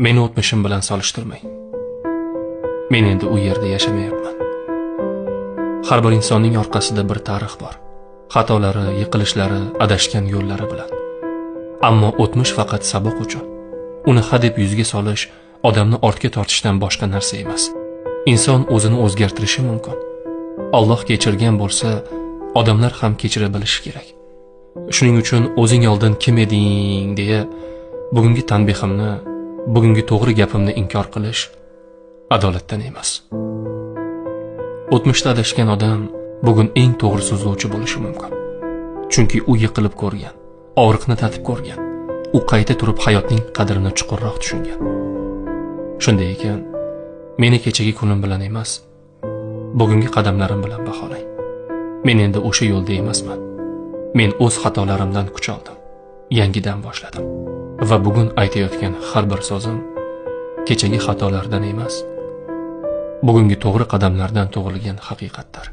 Meni o'tmishim bilan solishtirmang. Men endi u yerda yashamayapman. Har bir insonning orqasida bir tarix bor. Xatolari, yiqilishlari, adashgan yo'llari bilan. Ammo o'tmish faqat saboq uchun. Uni hadeb yuzga solish odamni ortga tortishdan boshqa narsa emas. Inson o'zini o'zgartirishi mumkin. Alloh kechirgan bo'lsa, odamlar ham kechira bilishi kerak. Shuning uchun o'zing oldin kim eding deya bugungi tanbehimni, bugungi to'g'ri gapimni inkor qilish adolatdan emas. O'tmishda adashgan odam bugun eng to'g'ri so'zlovchi bo'lishi mumkin. Chunki u yiqilib ko'rgan, og'riqni tatib ko'rgan. U qayta turib hayotning qadrini chuqurroq tushungan. Shunday ekan, meni kechagi kunim bilan emas, bugungi qadamlarim bilan baholang. Men endi o'sha yo'lda emasman. Men o'z xatolarimdan kuch oldim. Yangidan boshladim. Va bugun aytayotgan har bir so'zim kechagi xatolardan emas, bugungi to'g'ri qadamlardan tug'ilgan haqiqatdir.